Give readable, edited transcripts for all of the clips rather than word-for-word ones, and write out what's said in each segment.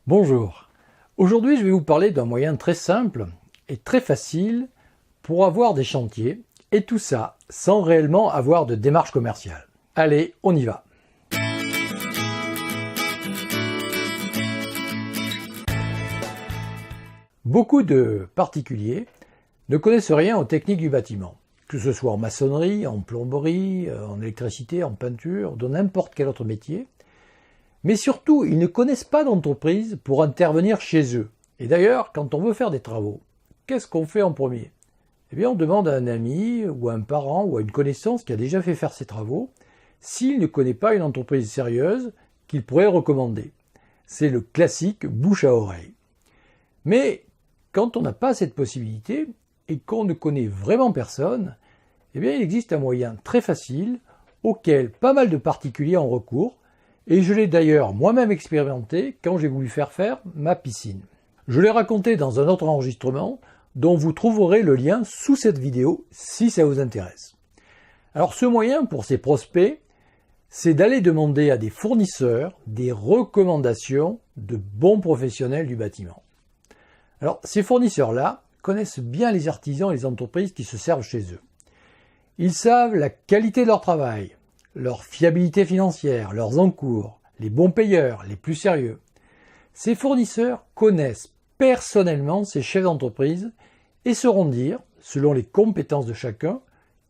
Bonjour, aujourd'hui je vais vous parler d'un moyen très simple et très facile pour avoir des chantiers et tout ça sans réellement avoir de démarche commerciale. Allez, on y va. Beaucoup de particuliers ne connaissent rien aux techniques du bâtiment, que ce soit en maçonnerie, en plomberie, en électricité, en peinture, dans n'importe quel autre métier. Mais surtout, ils ne connaissent pas d'entreprise pour intervenir chez eux. Et d'ailleurs, quand on veut faire des travaux, qu'est-ce qu'on fait en premier? Eh bien, on demande à un ami, ou à un parent, ou à une connaissance qui a déjà fait faire ces travaux, s'il ne connaît pas une entreprise sérieuse qu'il pourrait recommander. C'est le classique bouche à oreille. Mais quand on n'a pas cette possibilité, et qu'on ne connaît vraiment personne, eh bien, il existe un moyen très facile, auquel pas mal de particuliers ont recours, et je l'ai d'ailleurs moi-même expérimenté quand j'ai voulu faire ma piscine. Je l'ai raconté dans un autre enregistrement dont vous trouverez le lien sous cette vidéo si ça vous intéresse. Alors ce moyen pour ces prospects, c'est d'aller demander à des fournisseurs des recommandations de bons professionnels du bâtiment. Alors ces fournisseurs-là connaissent bien les artisans et les entreprises qui se servent chez eux. Ils savent la qualité de leur travail, leur fiabilité financière, leurs encours, les bons payeurs, les plus sérieux. Ces fournisseurs connaissent personnellement ces chefs d'entreprise et sauront dire, selon les compétences de chacun,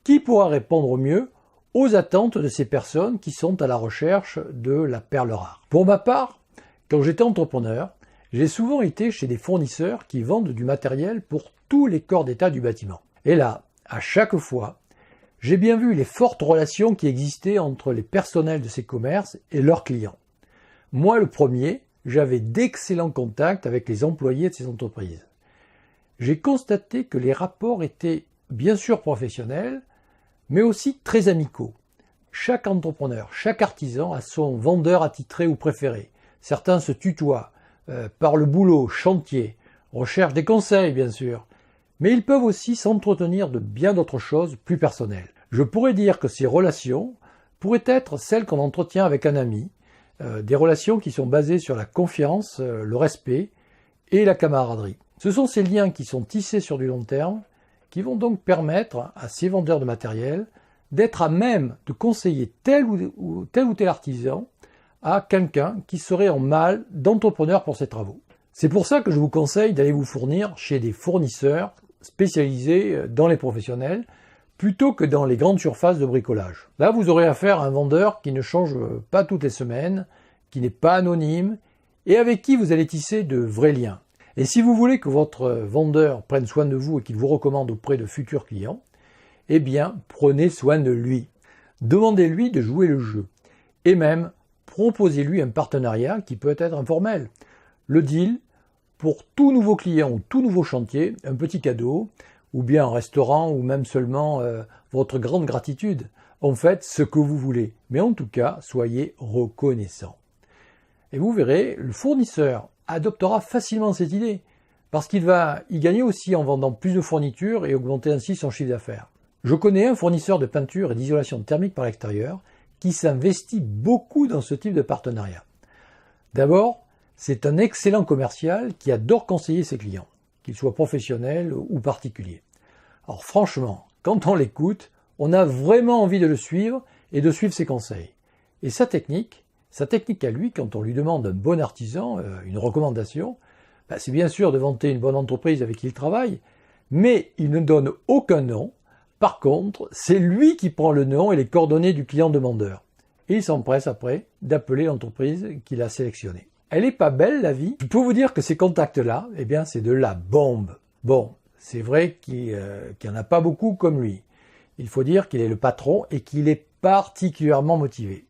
qui pourra répondre au mieux aux attentes de ces personnes qui sont à la recherche de la perle rare. Pour ma part, quand j'étais entrepreneur, j'ai souvent été chez des fournisseurs qui vendent du matériel pour tous les corps d'état du bâtiment. Et là, à chaque fois, j'ai bien vu les fortes relations qui existaient entre les personnels de ces commerces et leurs clients. Moi, le premier, j'avais d'excellents contacts avec les employés de ces entreprises. J'ai constaté que les rapports étaient bien sûr professionnels, mais aussi très amicaux. Chaque entrepreneur, chaque artisan a son vendeur attitré ou préféré. Certains se tutoient, parlent le boulot, chantier, recherchent des conseils bien sûr, mais ils peuvent aussi s'entretenir de bien d'autres choses plus personnelles. Je pourrais dire que ces relations pourraient être celles qu'on entretient avec un ami, des relations qui sont basées sur la confiance, le respect et la camaraderie. Ce sont ces liens qui sont tissés sur du long terme qui vont donc permettre à ces vendeurs de matériel d'être à même de conseiller tel ou tel artisan à quelqu'un qui serait en mal d'entrepreneur pour ses travaux. C'est pour ça que je vous conseille d'aller vous fournir chez des fournisseurs spécialisés dans les professionnels plutôt que dans les grandes surfaces de bricolage. Là, vous aurez affaire à un vendeur qui ne change pas toutes les semaines, qui n'est pas anonyme et avec qui vous allez tisser de vrais liens. Et si vous voulez que votre vendeur prenne soin de vous et qu'il vous recommande auprès de futurs clients, eh bien, prenez soin de lui. Demandez-lui de jouer le jeu. Et même, proposez-lui un partenariat qui peut être informel. Le deal, pour tout nouveau client ou tout nouveau chantier, un petit cadeau, ou bien un restaurant, ou même seulement votre grande gratitude. En fait, ce que vous voulez. Mais en tout cas, soyez reconnaissant. Et vous verrez, le fournisseur adoptera facilement cette idée, parce qu'il va y gagner aussi en vendant plus de fournitures et augmenter ainsi son chiffre d'affaires. Je connais un fournisseur de peinture et d'isolation thermique par l'extérieur qui s'investit beaucoup dans ce type de partenariat. D'abord, c'est un excellent commercial qui adore conseiller ses clients, qu'ils soient professionnels ou particuliers. Alors franchement, quand on l'écoute, on a vraiment envie de le suivre et de suivre ses conseils. Et sa technique à lui, quand on lui demande un bon artisan, une recommandation, c'est bien sûr de vanter une bonne entreprise avec qui il travaille, mais il ne donne aucun nom. Par contre, c'est lui qui prend le nom et les coordonnées du client demandeur. Et il s'empresse après d'appeler l'entreprise qu'il a sélectionnée. Elle est pas belle la vie. Je peux vous dire que ces contacts-là, eh bien c'est de la bombe. Bon, c'est vrai qu'il n'y en a pas beaucoup comme lui. Il faut dire qu'il est le patron et qu'il est particulièrement motivé.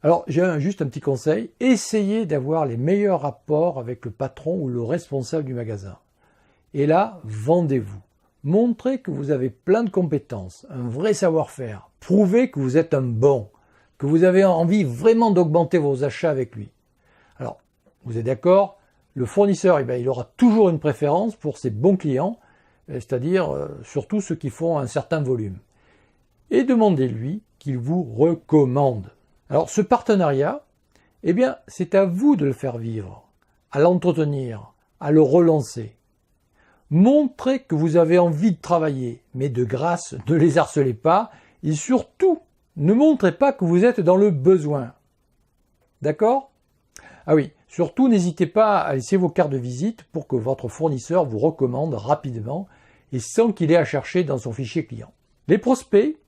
Alors j'ai juste un petit conseil, essayez d'avoir les meilleurs rapports avec le patron ou le responsable du magasin. Et là, vendez-vous. Montrez que vous avez plein de compétences, un vrai savoir-faire. Prouvez que vous êtes un bon, que vous avez envie vraiment d'augmenter vos achats avec lui. Alors, vous êtes d'accord, le fournisseur, il aura toujours une préférence pour ses bons clients, c'est-à-dire surtout ceux qui font un certain volume. Et demandez-lui qu'il vous recommande. Alors, ce partenariat, eh bien, c'est à vous de le faire vivre. à l'entretenir, à le relancer. Montrez que vous avez envie de travailler, mais de grâce, ne les harcelez pas et surtout, ne montrez pas que vous êtes dans le besoin. D'accord ? Ah oui, surtout n'hésitez pas à laisser vos cartes de visite pour que votre fournisseur vous recommande rapidement et sans qu'il ait à chercher dans son fichier client. Les prospects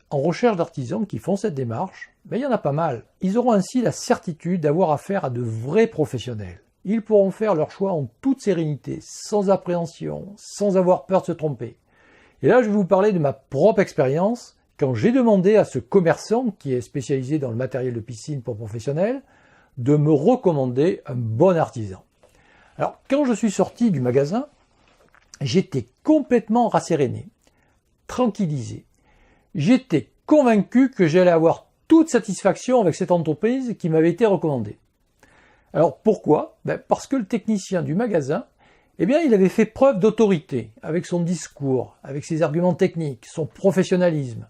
en recherche d'artisans qui font cette démarche, il y en a pas mal. Ils auront ainsi la certitude d'avoir affaire à de vrais professionnels. Ils pourront faire leur choix en toute sérénité, sans appréhension, sans avoir peur de se tromper. Et là, je vais vous parler de ma propre expérience quand j'ai demandé à ce commerçant qui est spécialisé dans le matériel de piscine pour professionnels de me recommander un bon artisan. Alors, quand je suis sorti du magasin, j'étais complètement rasséréné, tranquillisé. J'étais convaincu que j'allais avoir toute satisfaction avec cette entreprise qui m'avait été recommandée. Alors pourquoi ? Parce que le technicien du magasin, il avait fait preuve d'autorité avec son discours, avec ses arguments techniques, son professionnalisme.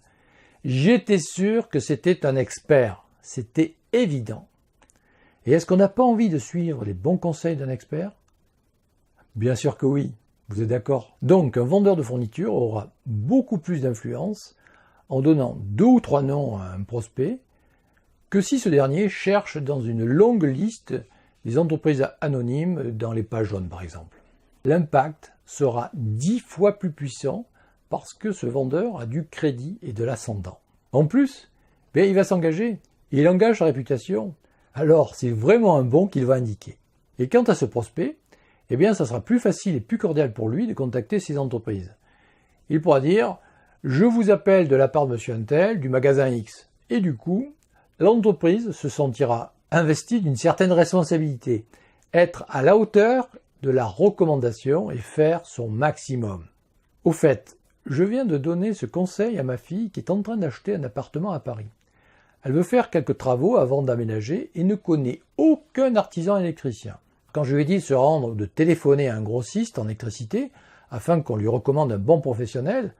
J'étais sûr que c'était un expert, c'était évident. Et est-ce qu'on n'a pas envie de suivre les bons conseils d'un expert ? Bien sûr que oui, vous êtes d'accord. Donc un vendeur de fourniture aura beaucoup plus d'influence en donnant 2 ou 3 noms à un prospect que si ce dernier cherche dans une longue liste des entreprises anonymes dans les pages jaunes par exemple. L'impact sera 10 fois plus puissant parce que ce vendeur a du crédit et de l'ascendant. En plus, il va s'engager, il engage sa réputation, alors c'est vraiment un bon qu'il va indiquer. Et quant à ce prospect, ça sera plus facile et plus cordial pour lui de contacter ces entreprises. Il pourra dire « Je vous appelle de la part de monsieur Untel, du magasin X ». Et du coup, l'entreprise se sentira investie d'une certaine responsabilité, être à la hauteur de la recommandation et faire son maximum. Au fait, je viens de donner ce conseil à ma fille qui est en train d'acheter un appartement à Paris. Elle veut faire quelques travaux avant d'aménager et ne connaît aucun artisan électricien. Quand je lui ai dit de se rendre ou de téléphoner à un grossiste en électricité afin qu'on lui recommande un bon professionnel,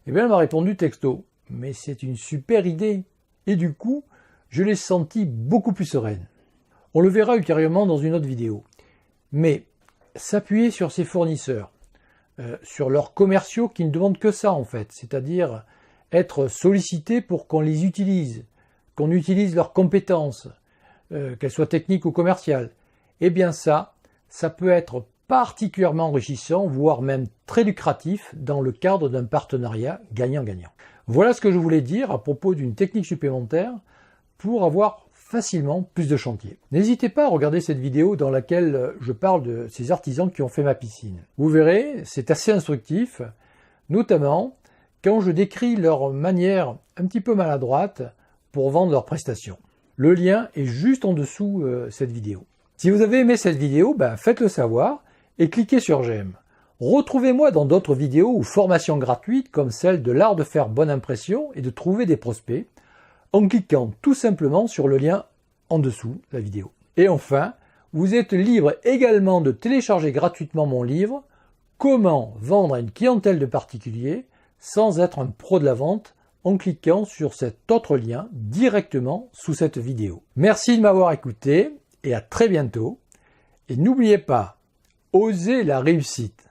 elle m'a répondu texto « Mais c'est une super idée !» Et du coup, je l'ai sentie beaucoup plus sereine. On le verra ultérieurement dans une autre vidéo. Mais s'appuyer sur ses fournisseurs, sur leurs commerciaux qui ne demandent que ça en fait, c'est-à-dire être sollicités pour qu'on les utilise, qu'on utilise leurs compétences, qu'elles soient techniques ou commerciales, ça peut être particulièrement enrichissant, voire même très lucratif dans le cadre d'un partenariat gagnant-gagnant. Voilà ce que je voulais dire à propos d'une technique supplémentaire pour avoir facilement plus de chantiers. N'hésitez pas à regarder cette vidéo dans laquelle je parle de ces artisans qui ont fait ma piscine. Vous verrez, c'est assez instructif, notamment quand je décris leur manière un petit peu maladroite pour vendre leurs prestations. Le lien est juste en dessous cette vidéo. Si vous avez aimé cette vidéo, faites-le savoir et cliquez sur j'aime. Retrouvez-moi dans d'autres vidéos ou formations gratuites comme celle de l'art de faire bonne impression et de trouver des prospects en cliquant tout simplement sur le lien en dessous de la vidéo. Et enfin, vous êtes libre également de télécharger gratuitement mon livre « Comment vendre à une clientèle de particuliers sans être un pro de la vente » en cliquant sur cet autre lien directement sous cette vidéo. Merci de m'avoir écouté et à très bientôt. Et n'oubliez pas, osez la réussite.